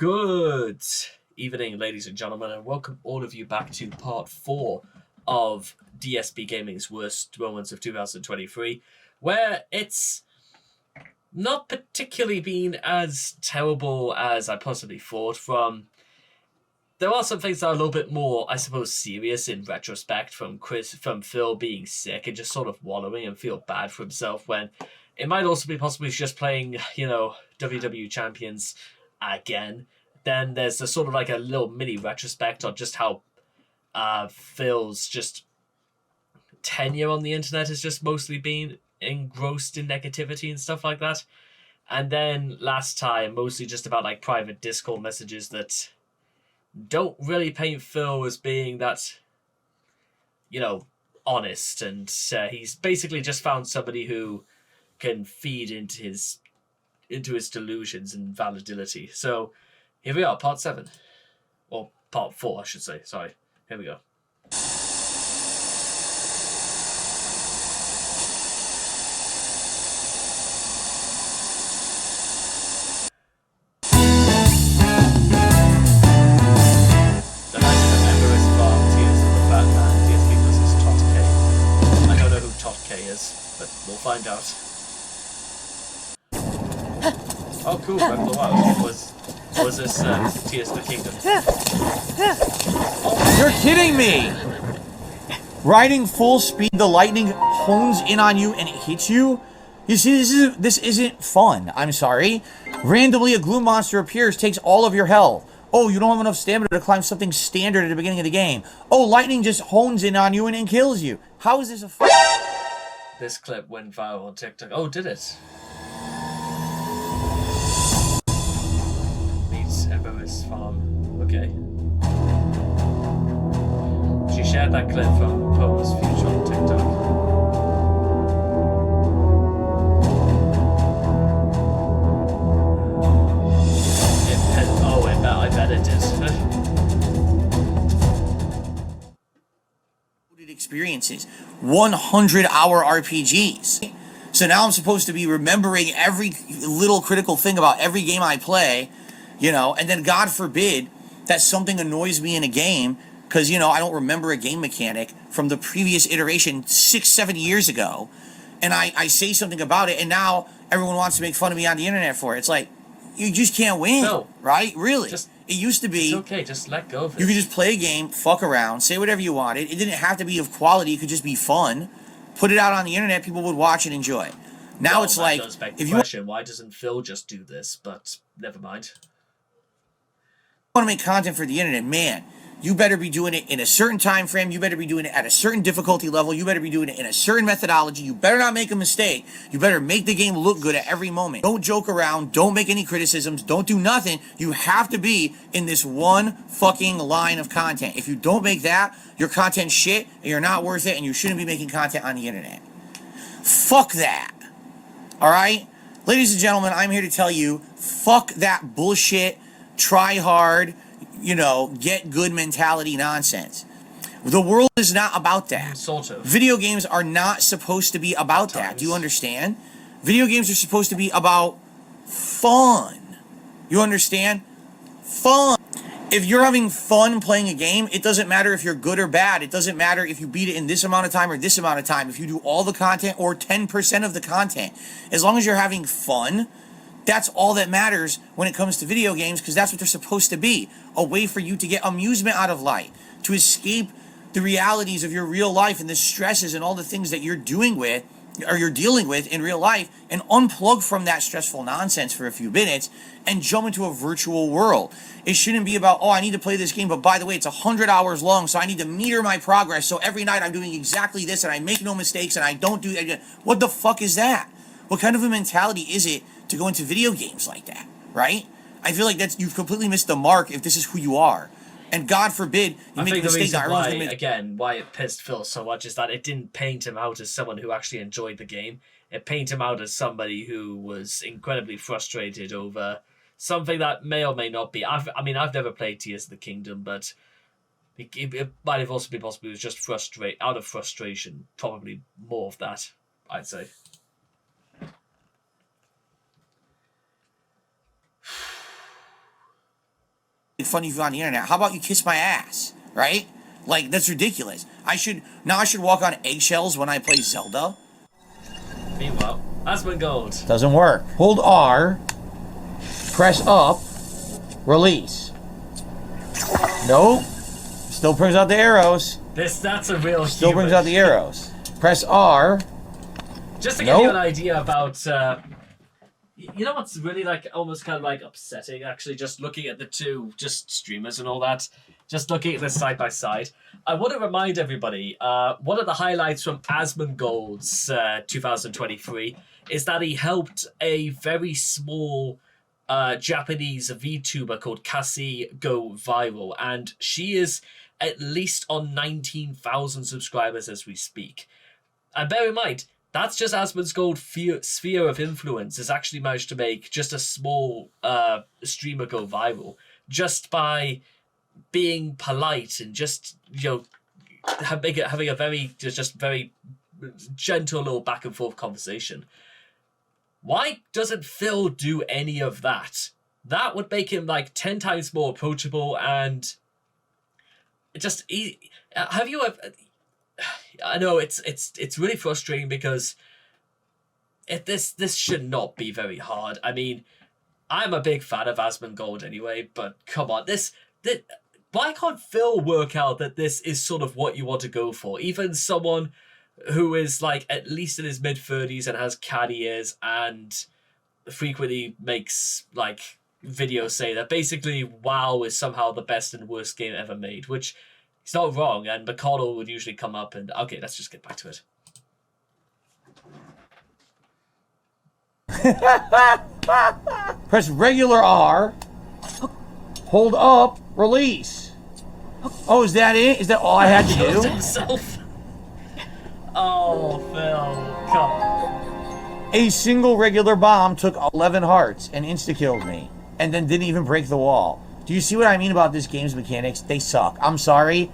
Good evening, ladies and gentlemen, and welcome all of you back to part 4 of DSP Gaming's Worst Moments of 2023, where it's not particularly been as terrible as I possibly thought. There are some things that are a little bit more, I suppose, serious in retrospect, from Phil being sick and just sort of wallowing and feel bad for himself, when it might also be possibly just playing, WWE Champions again. Then there's a sort of like a little mini retrospect on just how Phil's just tenure on the internet has just mostly been engrossed in negativity and stuff like that. And then last time, mostly just about like private Discord messages that don't really paint Phil as being that, honest. And he's basically just found somebody who can feed into his delusions and validity. So here we are, part 7. Or part 4, I should say. Sorry. Here we go. The Night of the Emperor's Farm, Tears of the Fat Man, DSP versus Tot K. I don't know who Tot K is, but we'll find out. Oh, cool. Breath of the Wild. Was this Tears of the Kingdom? Oh. You're kidding me! Riding full speed, the lightning hones in on you and it hits you? You see, this isn't fun. I'm sorry. Randomly, a gloom monster appears, takes all of your health. Oh, you don't have enough stamina to climb something standard at the beginning of the game. Oh, lightning just hones in on you and kills you. How is this a fun? This clip went viral on TikTok. Oh, did it? Emperor's Farm. Okay. She shared that clip from Poe's Future on TikTok. I bet it did. Experiences. 100-hour RPGs. So now I'm supposed to be remembering every little critical thing about every game I play. And then God forbid that something annoys me in a game because, I don't remember a game mechanic from the previous iteration 6-7 years ago, and I say something about it, and now everyone wants to make fun of me on the internet for it. It's like, you just can't win, right? Really? It used to be... It's okay, just let go of it. You could just play a game, fuck around, say whatever you wanted. It didn't have to be of quality, it could just be fun. Put it out on the internet, people would watch and enjoy. Now it's like... Goes back to the question, why doesn't Phil just do this? But never mind. Want to make content for the internet, man, you better be doing it in a certain time frame. You better be doing it at a certain difficulty level. You better be doing it in a certain methodology. You better not make a mistake. You better make the game look good at every moment. Don't joke around. Don't make any criticisms. Don't do nothing. You have to be in this one fucking line of content. If you don't make that, your content's shit and you're not worth it and you shouldn't be making content on the internet. Fuck that. All right? Ladies and gentlemen, I'm here to tell you, fuck that bullshit, try hard, get good mentality nonsense. The world is not about that. Sort of. Video games are not supposed to be about that. Do you understand? Video games are supposed to be about fun. You understand? Fun. If you're having fun playing a game, it doesn't matter if you're good or bad. It doesn't matter if you beat it in this amount of time or this amount of time. If you do all the content or 10% of the content. As long as you're having fun, that's all that matters when it comes to video games, because that's what they're supposed to be. A way for you to get amusement out of life, to escape the realities of your real life and the stresses and all the things that you're dealing with in real life, and unplug from that stressful nonsense for a few minutes and jump into a virtual world. It shouldn't be about, I need to play this game, but by the way, it's 100 hours long, so I need to meter my progress, so every night I'm doing exactly this and I make no mistakes and I don't do... What the fuck is that? What kind of a mentality is it to go into video games like that, right? I feel like you've completely missed the mark if this is who you are. And God forbid you make a mistake. Why it pissed Phil so much is that it didn't paint him out as someone who actually enjoyed the game. It painted him out as somebody who was incredibly frustrated over something that may or may not be. I've never played Tears of the Kingdom, but it might have also been possible it was just out of frustration. Probably more of that, I'd say. fun of you on the internet. How about you kiss my ass, right? Like, that's ridiculous. I should walk on eggshells when I play Zelda. Meanwhile, Asmongold. Doesn't work. Hold R, press up, release. Nope. Still brings out the arrows. That's a real Still brings out the arrows. Press R. Just to give you an idea about, you know what's really like almost kind of like upsetting, actually, just looking at the two just streamers and all that, just looking at this side by side. I want to remind everybody, one of the highlights from Asmongold's 2023 is that he helped a very small Japanese VTuber called Cassie go viral, and she is at least on 19,000 subscribers as we speak. And bear in mind, that's just Asmongold's sphere of influence has actually managed to make just a small streamer go viral just by being polite and just, you know, having a very gentle little back and forth conversation. Why doesn't Phil do any of that? That would make him like 10 times more approachable, and just have you ever? I know it's really frustrating because this should not be very hard. I mean, I'm a big fan of Asmongold anyway, but come on, this why can't Phil work out that this is sort of what you want to go for? Even someone who is like at least in his mid-30s and has cat ears and frequently makes like videos say that basically WoW is somehow the best and worst game ever made, which he's not wrong, and McConnell would usually come up and... Okay, let's just get back to it. Press regular R, hold up, release. Oh, is that it? Is that all I had to do? Himself. Oh, Phil, come on. A single regular bomb took 11 hearts and insta-killed me, and then didn't even break the wall. Do you see what I mean about this game's mechanics? They suck. I'm sorry.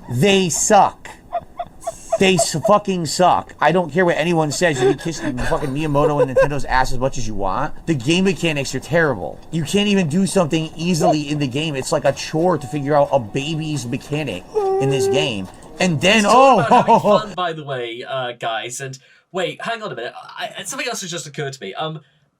They suck. They fucking suck. I don't care what anyone says. You can kiss fucking Miyamoto and Nintendo's ass as much as you want. The game mechanics are terrible. You can't even do something easily in the game. It's like a chore to figure out a baby's mechanic in this game. And then, having fun, by the way, guys. And wait, hang on a minute. Something else has just occurred to me.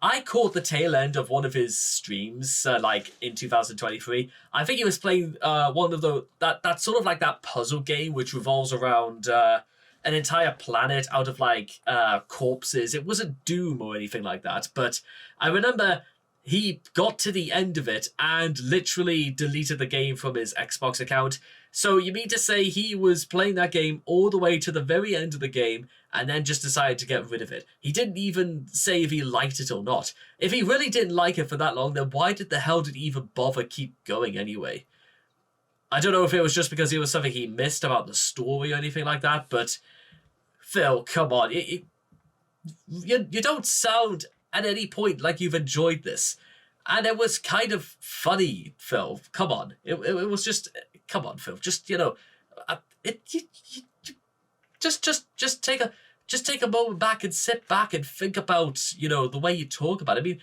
I caught the tail end of one of his streams, like in 2023. I think he was playing one of that sort of like that puzzle game which revolves around an entire planet out of like corpses. It wasn't Doom or anything like that, but I remember he got to the end of it and literally deleted the game from his Xbox account. So you mean to say he was playing that game all the way to the very end of the game and then just decided to get rid of it? He didn't even say if he liked it or not. If he really didn't like it for that long, then why the hell did he even bother keep going anyway? I don't know if it was just because it was something he missed about the story or anything like that, but Phil, come on. You don't sound at any point like you've enjoyed this. And it was kind of funny, Phil. Come on. It was just... Come on, Phil. Just, you know... Just take a moment back and sit back and think about, you know, the way you talk about it. I mean,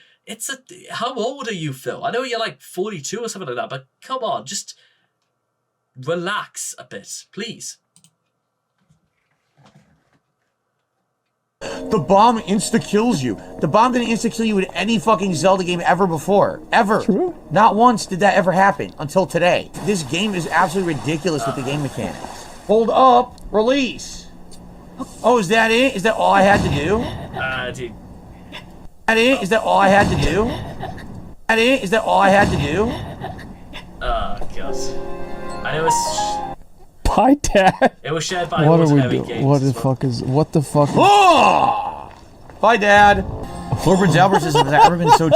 how old are you, Phil? I know you're like 42 or something like that, but come on, just relax a bit, please. The bomb insta-kills you. The bomb didn't insta-kill you in any fucking Zelda game ever before. Ever. True. Not once did that ever happen until today. This game is absolutely ridiculous with the game mechanics. Hold up, release. Oh, is that it? Is that all I had to do? Dude. Is that it? Is that all I had to do? Is that it? Is that all I had to do? Oh, God. I know it's... Hi, Dad. It was shared by what are we Ordinary doing? Games. What the fuck is... Oh! Bye, Dad. Corbin Albert says, has ever been so...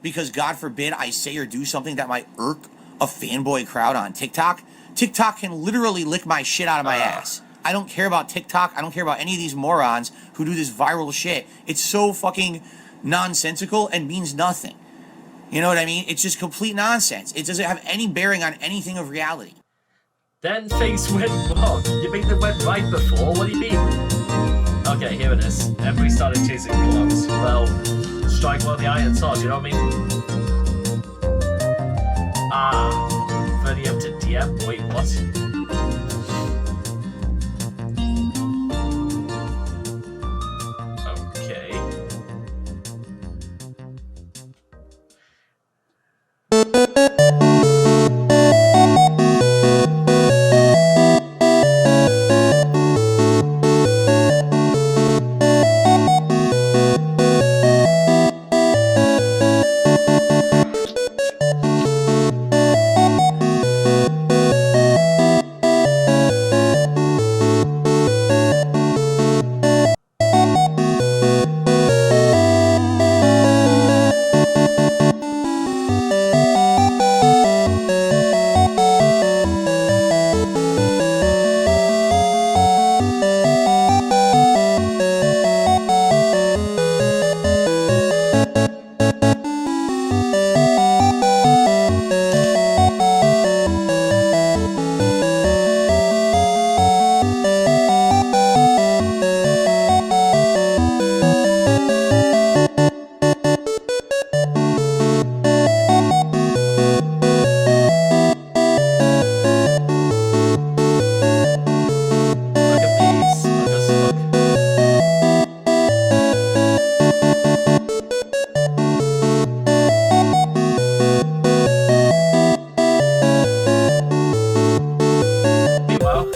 Because God forbid I say or do something that might irk a fanboy crowd on TikTok. TikTok can literally lick my shit out of my ass. I don't care about TikTok. I don't care about any of these morons who do this viral shit. It's so fucking nonsensical and means nothing. You know what I mean? It's just complete nonsense. It doesn't have any bearing on anything of reality. Then things went wrong. You mean they went right before? What do you mean? Okay, here it is. Everybody started chasing clocks. Well, strike while the iron's hot, you know what I mean? Ah, ready up to DM? Wait, what? Okay. Look at me, smug as fuck. Meanwhile,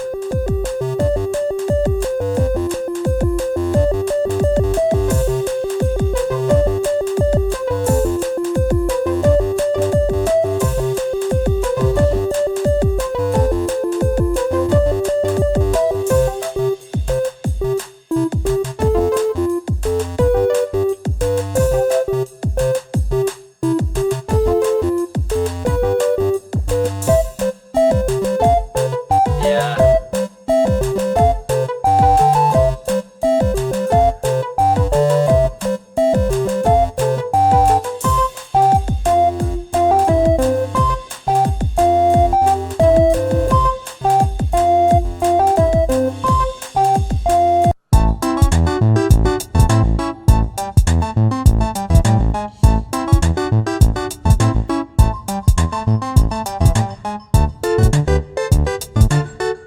yeah.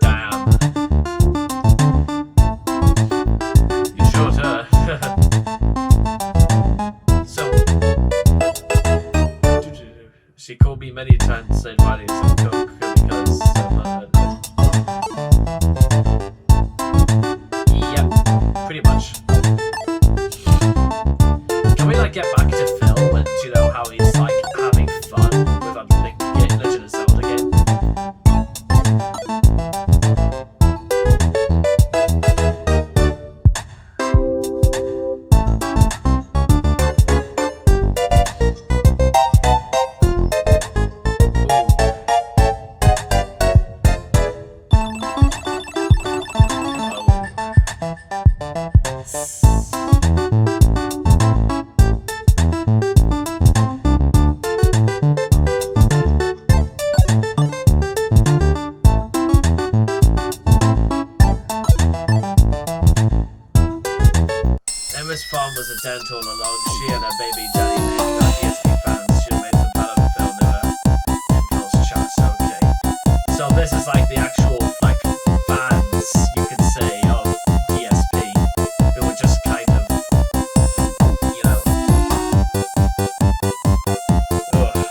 Damn. You sure, sir? So, she called me many times saying I need some coke because yep, pretty much. Can we like get back to Phil and you know how he's like having fun with like getting Legend of Zelda game? Emma's farm was a tent all along. She and her baby daddy named got DSP fans. She made some bad on film in Phil's chats. Okay. So this is like the actual like fans, you could say, of DSP who were just kind of, you know. Ugh.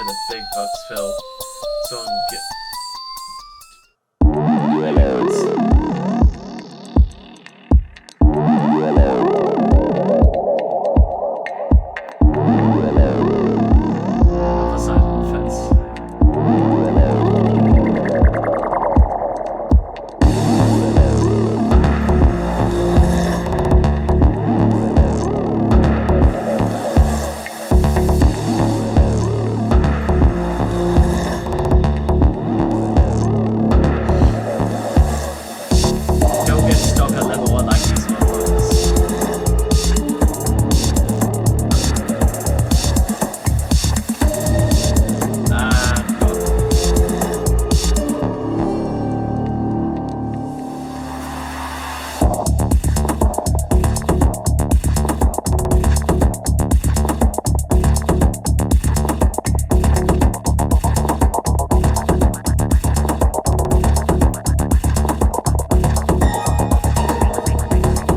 in the big bucks, Phil. Someone get. Other side of the fence. Don't get stuck at level 1 like these motherfuckers. And go.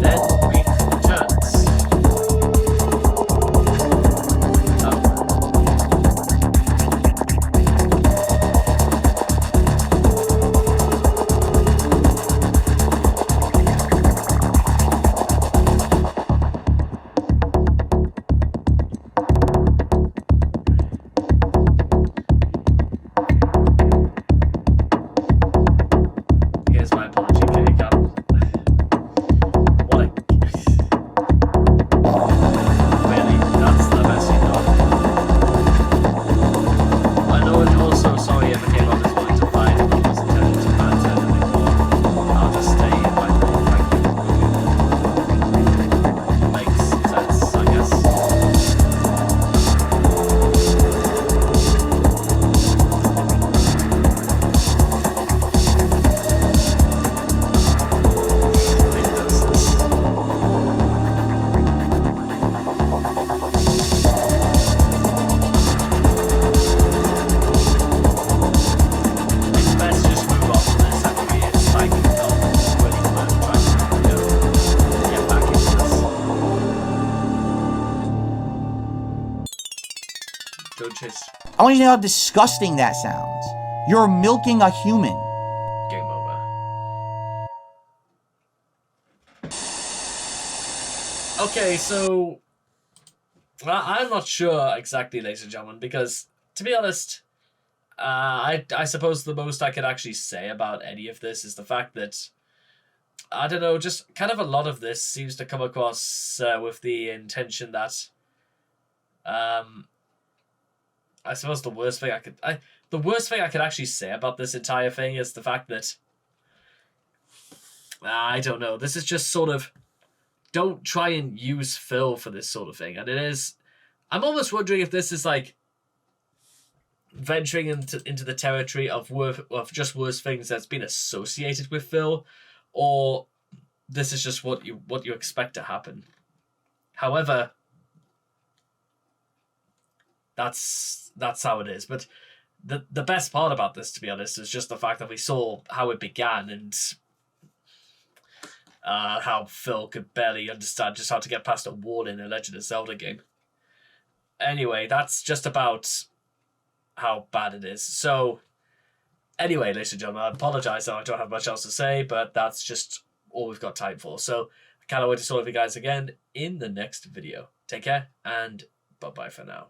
Then returns. Oh. Here's my apology, Kitty Cat. What a. Really? That's the best you got. I know, and also sorry if I came out as wanting to fight and I was intended to banter anything more. I'll just stay in my role, thank you. Makes sense, I guess. It's best to just move off of this actually. It's like not really worth trying to get back into this. Don't chase. I want you to know how disgusting that sounds. You're milking a human. Game over. Okay, so I'm not sure exactly, ladies and gentlemen, because to be honest, I suppose the most I could actually say about any of this is the fact that I don't know, just kind of a lot of this seems to come across with the intention that I suppose the worst thing I could actually say about this entire thing is the fact that I don't know. This is just sort of don't try and use Phil for this sort of thing, and it is. I'm almost wondering if this is like venturing into the territory of just worse things that's been associated with Phil, or this is just what you expect to happen. However, that's how it is. But the best part about this, to be honest, is just the fact that we saw how it began and how Phil could barely understand just how to get past a wall in a Legend of Zelda game. Anyway, that's just about how bad it is. So, anyway, ladies and gentlemen, I apologize that I don't have much else to say, but that's just all we've got time for. So, I cannot wait to talk to you guys again in the next video. Take care, and bye-bye for now.